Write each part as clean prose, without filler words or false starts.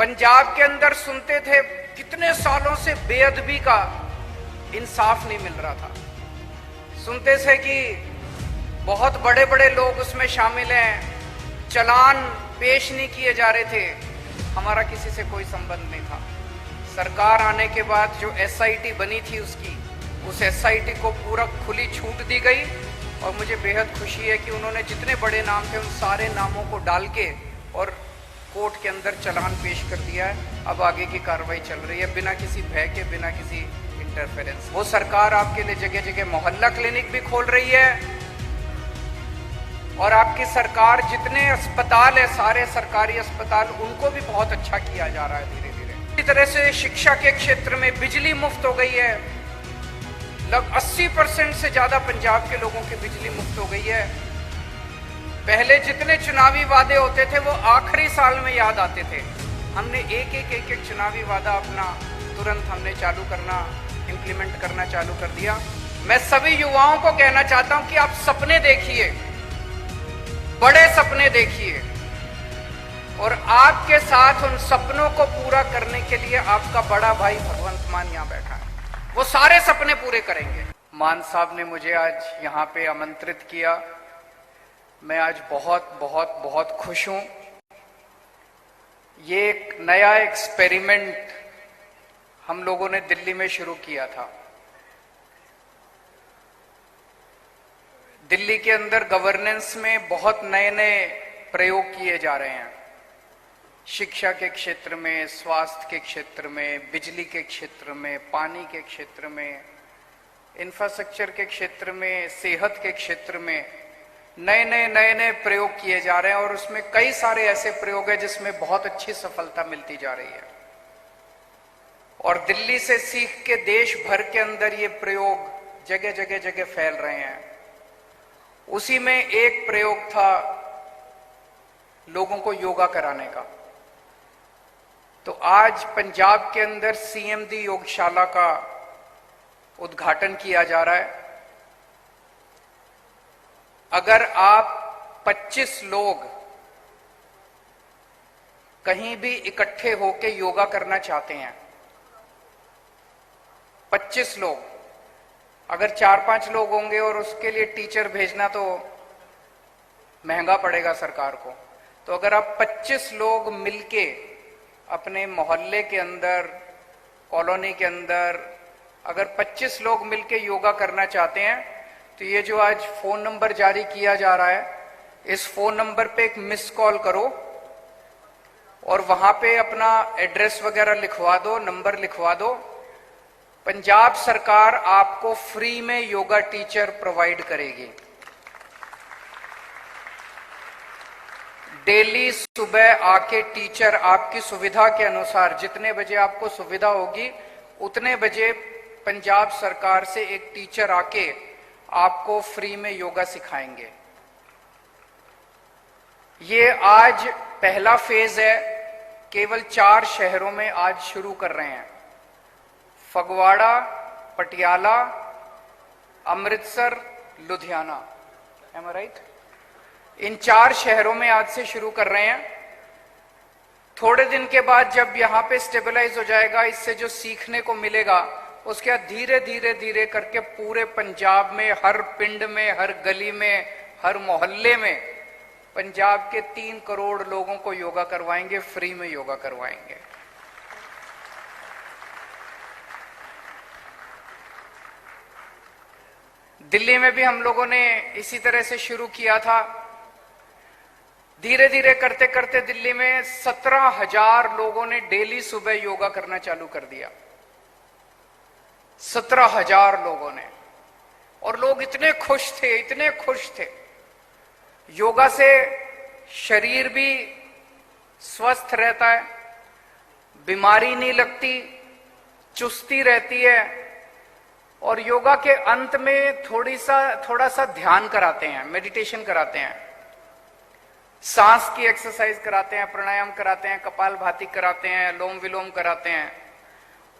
पंजाब के अंदर सुनते थे कितने सालों से बेअदबी का इंसाफ नहीं मिल रहा था। सुनते थे कि बहुत बड़े बड़े लोग उसमें शामिल हैं, चालान पेश नहीं किए जा रहे थे, हमारा किसी से कोई संबंध नहीं था। सरकार आने के बाद जो एसआईटी बनी थी उस एसआईटी को पूरा खुली छूट दी गई और मुझे बेहद खुशी है कि उन्होंने जितने बड़े नाम थे उन सारे नामों को डाल के और कोर्ट के अंदर चालान पेश कर दिया है। अब आगे की कार्रवाई चल रही है बिना किसी भय के, बिना किसी इंटरफेरेंस। वो सरकार आपके लिए जगह जगह मोहल्ला क्लिनिक भी खोल रही है और आपकी सरकार जितने अस्पताल है, सारे सरकारी अस्पताल, उनको भी बहुत अच्छा किया जा रहा है धीरे धीरे। इसी तरह से शिक्षा के क्षेत्र में बिजली मुफ्त हो गई है, लगभग 80% से ज्यादा पंजाब के लोगों की बिजली मुफ्त हो गई है। पहले जितने चुनावी वादे होते थे वो आखिरी साल में याद आते थे। हमने एक एक चुनावी वादा अपना तुरंत हमने चालू करना, इंप्लीमेंट करना चालू कर दिया। मैं सभी युवाओं को कहना चाहता हूं कि आप सपने देखिए, बड़े सपने देखिए और आपके साथ उन सपनों को पूरा करने के लिए आपका बड़ा भाई भगवंत मान यहां बैठा है, वो सारे सपने पूरे करेंगे। मान साहब ने मुझे आज यहां पे आमंत्रित किया, मैं आज बहुत बहुत बहुत खुश हूं। ये एक नया एक्सपेरिमेंट हम लोगों ने दिल्ली में शुरू किया था। दिल्ली के अंदर गवर्नेंस में बहुत नए नए प्रयोग किए जा रहे हैं, शिक्षा के क्षेत्र में, स्वास्थ्य के क्षेत्र में, बिजली के क्षेत्र में, पानी के क्षेत्र में, इंफ्रास्ट्रक्चर के क्षेत्र में, सेहत के क्षेत्र में नए नए प्रयोग किए जा रहे हैं और उसमें कई सारे ऐसे प्रयोग हैं जिसमें बहुत अच्छी सफलता मिलती जा रही है और दिल्ली से सीख के देश भर के अंदर ये प्रयोग जगह जगह फैल रहे हैं। उसी में एक प्रयोग था लोगों को योगा कराने का। तो आज पंजाब के अंदर सीएमडी योगशाला का उद्घाटन किया जा रहा है। अगर आप 25 लोग कहीं भी इकट्ठे होकर योगा करना चाहते हैं, 25 लोग, अगर 4-5 लोग होंगे और उसके लिए टीचर भेजना तो महंगा पड़ेगा सरकार को, तो अगर आप 25 लोग मिलके अपने मोहल्ले के अंदर, कॉलोनी के अंदर अगर 25 लोग मिलके योगा करना चाहते हैं तो ये जो आज फोन नंबर जारी किया जा रहा है, इस फोन नंबर पे एक मिस कॉल करो और वहां पे अपना एड्रेस वगैरह लिखवा दो, नंबर लिखवा दो। पंजाब सरकार आपको फ्री में योगा टीचर प्रोवाइड करेगी। डेली सुबह आके टीचर आपकी सुविधा के अनुसार, जितने बजे आपको सुविधा होगी उतने बजे पंजाब सरकार से एक टीचर आके आपको फ्री में योगा सिखाएंगे। ये आज पहला फेज है, केवल 4 शहरों में आज शुरू कर रहे हैं, फगवाड़ा, पटियाला, अमृतसर, लुधियाना, एम आई राइट? इन 4 शहरों में आज से शुरू कर रहे हैं। थोड़े दिन के बाद जब यहां पे स्टेबलाइज हो जाएगा, इससे जो सीखने को मिलेगा उसके बाद धीरे करके पूरे पंजाब में, हर पिंड में, हर गली में, हर मोहल्ले में पंजाब के 3 करोड़ लोगों को योगा करवाएंगे, फ्री में योगा करवाएंगे। दिल्ली में भी हम लोगों ने इसी तरह से शुरू किया था। धीरे करते करते दिल्ली में 17,000 लोगों ने डेली सुबह योगा करना चालू कर दिया, 17,000 लोगों ने। और लोग इतने खुश थे, इतने खुश थे। योगा से शरीर भी स्वस्थ रहता है, बीमारी नहीं लगती, चुस्ती रहती है और योगा के अंत में थोड़ा सा ध्यान कराते हैं, मेडिटेशन कराते हैं, सांस की एक्सरसाइज कराते हैं, प्राणायाम कराते हैं, कपालभाति कराते हैं, अनुलोम विलोम कराते हैं।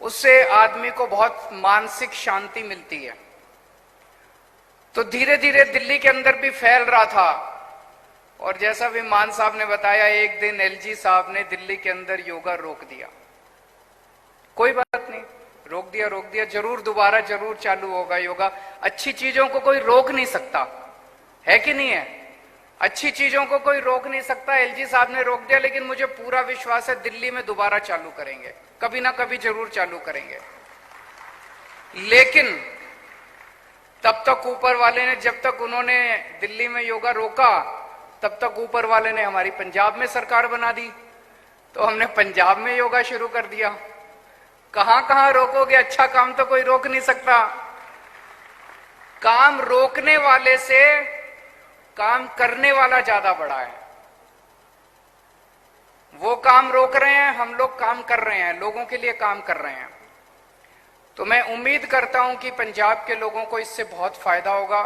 उससे आदमी को बहुत मानसिक शांति मिलती है। तो धीरे दिल्ली के अंदर भी फैल रहा था और जैसा भी मान साहब ने बताया, एक दिन एलजी साहब ने दिल्ली के अंदर योगा रोक दिया। कोई बात नहीं, रोक दिया, जरूर दोबारा जरूर चालू होगा योगा। अच्छी चीजों को कोई रोक नहीं सकता, है कि नहीं है? अच्छी चीजों को कोई रोक नहीं सकता। एलजी साहब ने रोक दिया, लेकिन मुझे पूरा विश्वास है दिल्ली में दोबारा चालू करेंगे, कभी ना कभी जरूर चालू करेंगे। लेकिन तब तक ऊपर वाले ने, जब तक उन्होंने दिल्ली में योगा रोका, तब तक ऊपर वाले ने हमारी पंजाब में सरकार बना दी, तो हमने पंजाब में योगा शुरू कर दिया। कहां कहां रोकोगे? अच्छा काम तो कोई रोक नहीं सकता। काम रोकने वाले से काम करने वाला ज्यादा बड़ा है। वो काम रोक रहे हैं, हम लोग काम कर रहे हैं, लोगों के लिए काम कर रहे हैं। तो मैं उम्मीद करता हूं कि पंजाब के लोगों को इससे बहुत फायदा होगा।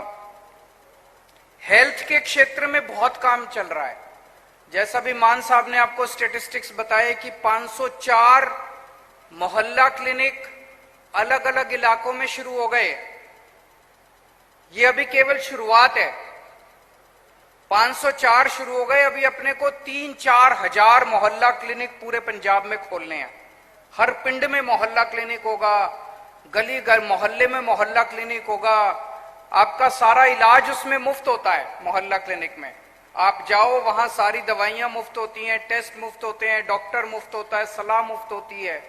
हेल्थ के क्षेत्र में बहुत काम चल रहा है। जैसा भी मान साहब ने आपको स्टेटिस्टिक्स बताए कि 504 मोहल्ला क्लिनिक अलग अलग इलाकों में शुरू हो गए। ये अभी केवल शुरुआत है। 504 शुरू हो गए, अभी अपने को 3-4 हजार मोहल्ला क्लिनिक पूरे पंजाब में खोलने हैं। हर पिंड में मोहल्ला क्लिनिक होगा, गली घर मोहल्ले में मोहल्ला क्लिनिक होगा। आपका सारा इलाज उसमें मुफ्त होता है। मोहल्ला क्लिनिक में आप जाओ, वहां सारी दवाइयां मुफ्त होती हैं, टेस्ट मुफ्त होते हैं, डॉक्टर मुफ्त होता है, सलाह मुफ्त होती है।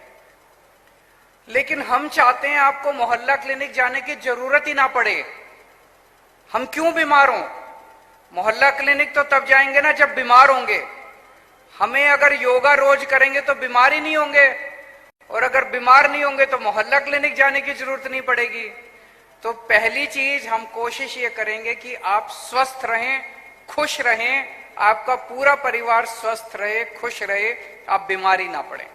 लेकिन हम चाहते हैं आपको मोहल्ला क्लिनिक जाने की जरूरत ही ना पड़े। हम क्यों बीमार हों? मोहल्ला क्लिनिक तो तब जाएंगे ना जब बीमार होंगे। हमें अगर योगा रोज करेंगे तो बीमार ही नहीं होंगे, और अगर बीमार नहीं होंगे तो मोहल्ला क्लिनिक जाने की जरूरत नहीं पड़ेगी। तो पहली चीज हम कोशिश ये करेंगे कि आप स्वस्थ रहें, खुश रहें, आपका पूरा परिवार स्वस्थ रहे, खुश रहे, आप बीमारी ना पड़े।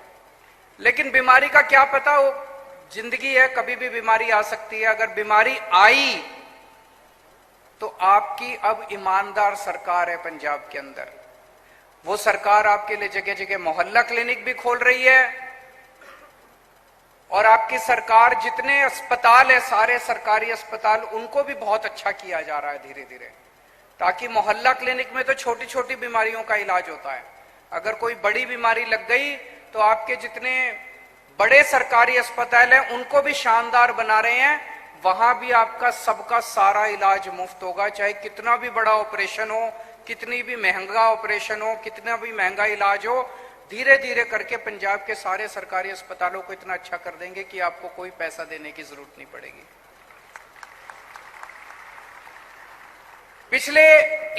लेकिन बीमारी का क्या पता हो, जिंदगी है, कभी भी बीमारी आ सकती है। अगर बीमारी आई तो आपकी अब ईमानदार सरकार है पंजाब के अंदर। वो सरकार आपके लिए जगह जगह मोहल्ला क्लिनिक भी खोल रही है, और आपकी सरकार जितने अस्पताल है, सारे सरकारी अस्पताल, उनको भी बहुत अच्छा किया जा रहा है धीरे धीरे। ताकि मोहल्ला क्लिनिक में तो छोटी छोटी बीमारियों का इलाज होता है, अगर कोई बड़ी बीमारी लग गई तो आपके जितने बड़े सरकारी अस्पताल हैं उनको भी शानदार बना रहे हैं। वहां भी आपका सबका सारा इलाज मुफ्त होगा, चाहे कितना भी बड़ा ऑपरेशन हो, कितनी भी महंगा ऑपरेशन हो, कितना भी महंगा इलाज हो। धीरे धीरे करके पंजाब के सारे सरकारी अस्पतालों को इतना अच्छा कर देंगे कि आपको कोई पैसा देने की जरूरत नहीं पड़ेगी। पिछले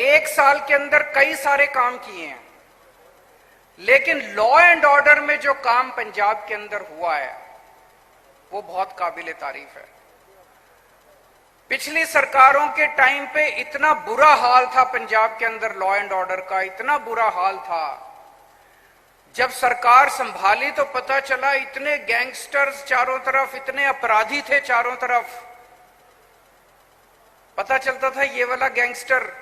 1 साल के अंदर कई सारे काम किए हैं, लेकिन लॉ एंड ऑर्डर में जो काम पंजाब के अंदर हुआ है वो बहुत काबिले तारीफ है। पिछली सरकारों के टाइम पे इतना बुरा हाल था पंजाब के अंदर, लॉ एंड ऑर्डर का इतना बुरा हाल था। जब सरकार संभाली तो पता चला इतने गैंगस्टर्स चारों तरफ, इतने अपराधी थे चारों तरफ। पता चलता था ये वाला गैंगस्टर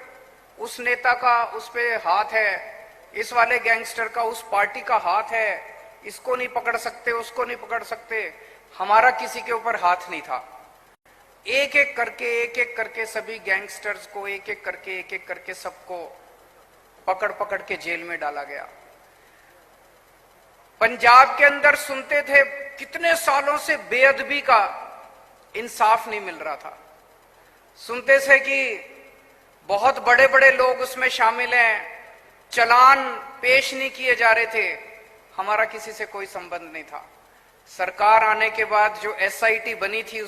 उस नेता का उस पे हाथ है, इस वाले गैंगस्टर का उस पार्टी का हाथ है, इसको नहीं पकड़ सकते, उसको नहीं पकड़ सकते। हमारा किसी के ऊपर हाथ नहीं था। एक एक करके सभी गैंगस्टर्स को एक एक करके सबको पकड़ पकड़ के जेल में डाला गया। पंजाब के अंदर सुनते थे कितने सालों से बेअदबी का इंसाफ नहीं मिल रहा था। सुनते थे कि बहुत बड़े बड़े लोग उसमें शामिल हैं, चालान पेश नहीं किए जा रहे थे। हमारा किसी से कोई संबंध नहीं था। सरकार आने के बाद जो एसआईटी बनी थी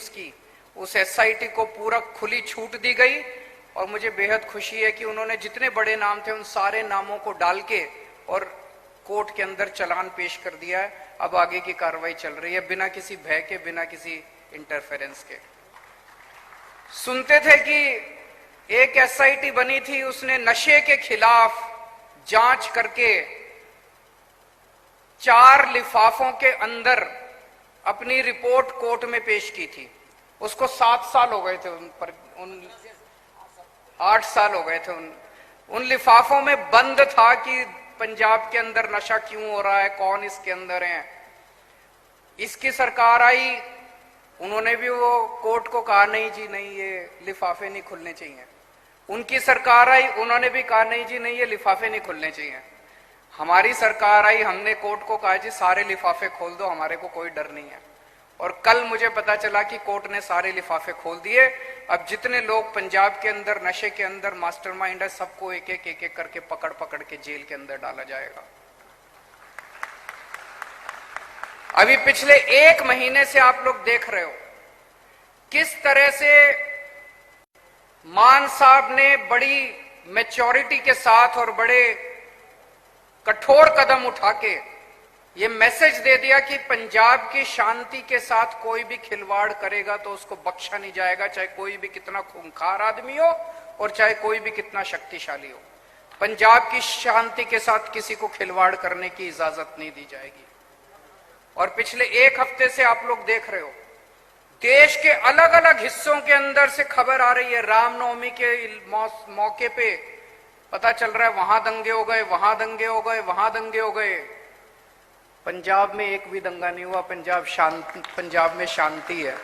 उस एसआईटी को पूरा खुली छूट दी गई, और मुझे बेहद खुशी है कि उन्होंने जितने बड़े नाम थे उन सारे नामों को डाल के और कोर्ट के अंदर चालान पेश कर दिया है। अब आगे की कार्रवाई चल रही है बिना किसी भय के, बिना किसी इंटरफेरेंस के। सुनते थे कि एक एसआईटी बनी थी, उसने नशे के खिलाफ जांच करके 4 लिफाफों के अंदर अपनी रिपोर्ट कोर्ट में पेश की थी। उसको 7 साल हो गए थे उन पर, 8 साल हो गए थे। उन लिफाफों में बंद था कि पंजाब के अंदर नशा क्यों हो रहा है, कौन इसके अंदर है। इसकी सरकार आई, उन्होंने भी वो कोर्ट को कहा नहीं जी नहीं, ये लिफाफे नहीं खुलने चाहिए। उनकी सरकार आई, उन्होंने भी कहा नहीं जी नहीं, ये लिफाफे नहीं खुलने चाहिए। हमारी सरकार आई, हमने कोर्ट को कहा जी सारे लिफाफे खोल दो, हमारे को कोई डर नहीं है। और कल मुझे पता चला कि कोर्ट ने सारे लिफाफे खोल दिए। अब जितने लोग पंजाब के अंदर नशे के अंदर मास्टरमाइंड है, सबको एक एक करके पकड़ पकड़ के जेल के अंदर डाला जाएगा। अभी पिछले 1 महीने से आप लोग देख रहे हो किस तरह से मान साहब ने बड़ी मैच्योरिटी के साथ और बड़े कठोर कदम उठा के ये मैसेज दे दिया कि पंजाब की शांति के साथ कोई भी खिलवाड़ करेगा तो उसको बख्शा नहीं जाएगा, चाहे कोई भी कितना खूंखार आदमी हो और चाहे कोई भी कितना शक्तिशाली हो। पंजाब की शांति के साथ किसी को खिलवाड़ करने की इजाजत नहीं दी जाएगी। और पिछले 1 हफ्ते से आप लोग देख रहे हो देश के अलग अलग हिस्सों के अंदर से खबर आ रही है, रामनवमी के मौके पे पता चल रहा है वहां दंगे हो गए, वहां दंगे हो गए, वहां दंगे हो गए। पंजाब में एक भी दंगा नहीं हुआ। पंजाब में शांति है।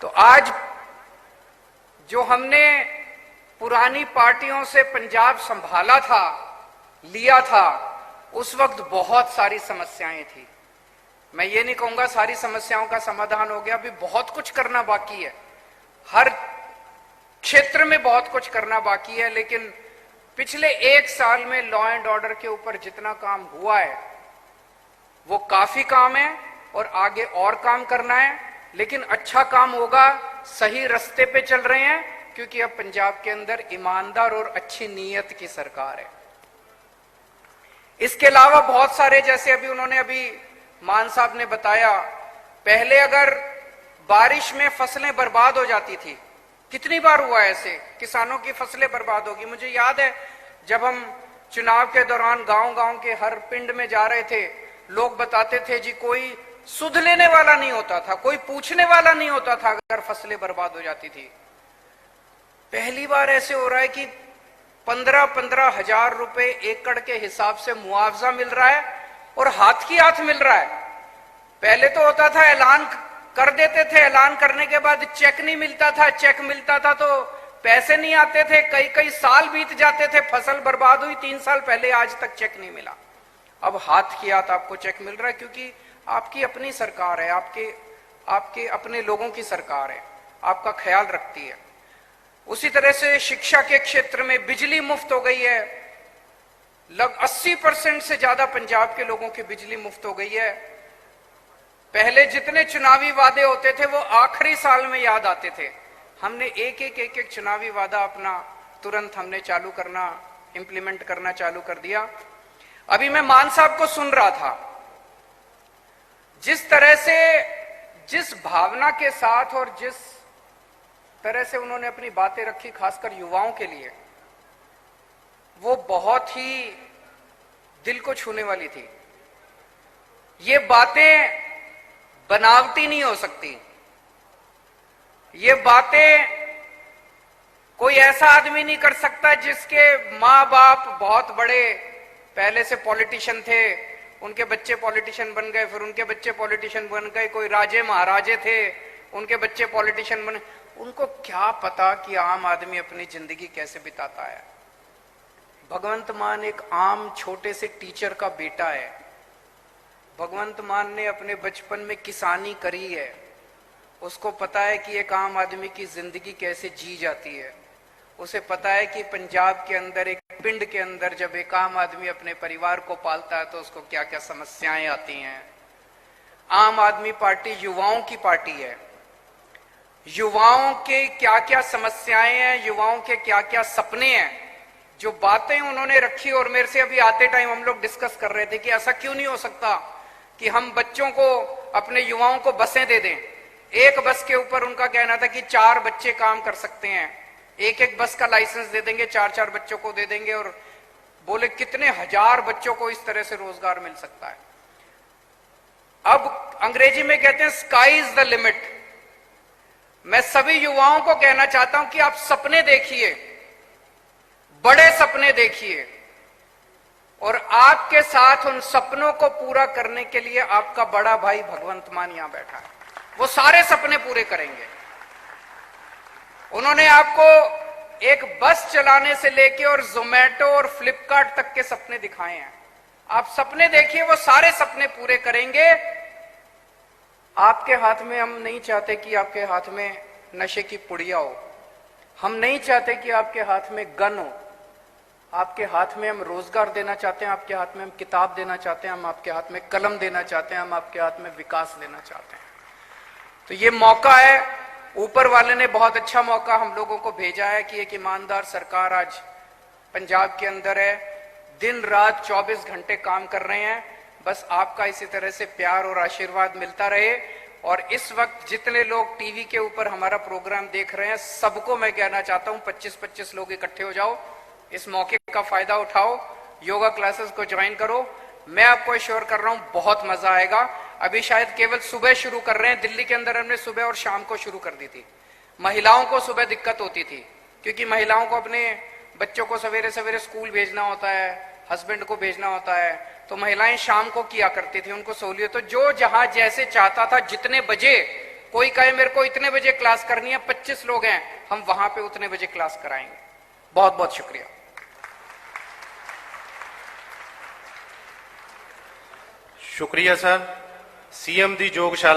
तो आज जो हमने पुरानी पार्टियों से पंजाब संभाला था, लिया था, उस वक्त बहुत सारी समस्याएं थी। मैं ये नहीं कहूंगा सारी समस्याओं का समाधान हो गया, अभी बहुत कुछ करना बाकी है, हर क्षेत्र में बहुत कुछ करना बाकी है। लेकिन पिछले 1 साल में लॉ एंड ऑर्डर के ऊपर जितना काम हुआ है वो काफी काम है और आगे और काम करना है। लेकिन अच्छा काम होगा, सही रास्ते पे चल रहे हैं, क्योंकि अब पंजाब के अंदर ईमानदार और अच्छी नीयत की सरकार है। इसके अलावा बहुत सारे, जैसे अभी मान साहब ने बताया, पहले अगर बारिश में फसलें बर्बाद हो जाती थी, कितनी बार हुआ ऐसे, किसानों की फसलें बर्बाद होगी। मुझे याद है जब हम चुनाव के दौरान गांव-गांव के हर पिंड में जा रहे थे, लोग बताते थे जी कोई सुध लेने वाला नहीं होता था, कोई पूछने वाला नहीं होता था अगर फसलें बर्बाद हो जाती थी। पहली बार ऐसे हो रहा है कि 15-15 हजार रुपए एकड़ के हिसाब से मुआवजा मिल रहा है और हाथ की हाथ मिल रहा है। पहले तो होता था ऐलान कर देते थे, ऐलान करने के बाद चेक नहीं मिलता था, चेक मिलता था तो पैसे नहीं आते थे, कई साल बीत जाते थे, फसल बर्बाद हुई 3 साल पहले, आज तक चेक नहीं मिला। अब हाथ की हाथ आपको चेक मिल रहा है, क्योंकि आपकी अपनी सरकार है, आपके अपने लोगों की सरकार है, आपका ख्याल रखती है। उसी तरह से शिक्षा के क्षेत्र में बिजली मुफ्त हो गई है, लगभग 80% से ज्यादा पंजाब के लोगों की बिजली मुफ्त हो गई है। पहले जितने चुनावी वादे होते थे वो आखिरी साल में याद आते थे, हमने एक चुनावी वादा अपना तुरंत हमने चालू करना, इंप्लीमेंट करना चालू कर दिया। अभी मैं मान साहब को सुन रहा था, जिस तरह से, जिस भावना के साथ और जिस तरह से उन्होंने अपनी बातें रखी, खासकर युवाओं के लिए, वो बहुत ही दिल को छूने वाली थी। ये बातें बनावटी नहीं हो सकती, ये बातें कोई ऐसा आदमी नहीं कर सकता जिसके माँ बाप बहुत बड़े पहले से पॉलिटिशियन थे, उनके बच्चे पॉलिटिशियन बन गए, फिर उनके बच्चे पॉलिटिशियन बन गए, कोई राजे महाराजे थे, उनके बच्चे पॉलिटिशियन बने। उनको क्या पता कि आम आदमी अपनी जिंदगी कैसे बिताता है। भगवंत मान एक आम छोटे से टीचर का बेटा है। भगवंत मान ने अपने बचपन में किसानी करी है, उसको पता है कि एक आम आदमी की जिंदगी कैसे जी जाती है। उसे पता है कि पंजाब के अंदर, एक पिंड के अंदर, जब एक आम आदमी अपने परिवार को पालता है तो उसको क्या क्या समस्याएं आती हैं। आम आदमी पार्टी युवाओं की पार्टी है, युवाओं के क्या क्या समस्याएं हैं, युवाओं के क्या क्या सपने हैं, जो बातें उन्होंने रखी। और मेरे से अभी आते टाइम हम लोग डिस्कस कर रहे थे कि ऐसा क्यों नहीं हो सकता कि हम बच्चों को, अपने युवाओं को बसें दे दें। एक बस के ऊपर उनका कहना था कि 4 बच्चे काम कर सकते हैं, एक बस का लाइसेंस दे देंगे, 4-4 बच्चों को दे देंगे, और बोले कितने हजार बच्चों को इस तरह से रोजगार मिल सकता है। अब अंग्रेजी में कहते हैं स्काई इज द लिमिट। मैं सभी युवाओं को कहना चाहता हूं कि आप सपने देखिए, बड़े सपने देखिए, और आपके साथ उन सपनों को पूरा करने के लिए आपका बड़ा भाई भगवंत मान यहां बैठा है, वो सारे सपने पूरे करेंगे। उन्होंने आपको एक बस चलाने से लेके और जोमेटो और फ्लिपकार्ट तक के सपने दिखाए हैं। आप सपने देखिए, वो सारे सपने पूरे करेंगे। आपके हाथ में हम नहीं चाहते कि आपके हाथ में नशे की पुड़िया हो, हम नहीं चाहते कि आपके हाथ में गन हो, आपके हाथ में हम रोजगार देना चाहते हैं, आपके हाथ में हम किताब देना चाहते हैं, हम आपके हाथ में कलम देना चाहते हैं, हम आपके हाथ में विकास देना चाहते हैं। तो ये मौका है, ऊपर वाले ने बहुत अच्छा मौका हम लोगों को भेजा है कि एक ईमानदार सरकार आज पंजाब के अंदर है, दिन रात 24 घंटे काम कर रहे हैं। बस आपका इसी तरह से प्यार और आशीर्वाद मिलता रहे। और इस वक्त जितने लोग टीवी के ऊपर हमारा प्रोग्राम देख रहे हैं, सबको मैं कहना चाहता हूं 25-25 लोग इकट्ठे हो जाओ, इस मौके का फायदा उठाओ, योगा क्लासेस को ज्वाइन करो। मैं आपको अश्योर कर रहा हूं बहुत मजा आएगा। अभी शायद केवल सुबह शुरू कर रहे हैं, दिल्ली के अंदर हमने सुबह और शाम को शुरू कर दी थी। महिलाओं को सुबह दिक्कत होती थी क्योंकि महिलाओं को अपने बच्चों को सवेरे सवेरे स्कूल भेजना होता है, हस्बैंड को भेजना होता है, तो महिलाएं शाम को किया करती थी, उनको सहूलियत। तो जो जहां जैसे चाहता था, जितने बजे कोई कहे मेरे को इतने बजे क्लास करनी है, 25 लोग हैं, हम वहां पे उतने बजे क्लास कराएंगे। बहुत बहुत शुक्रिया। शुक्रिया सर। सीएम दी जोगशाला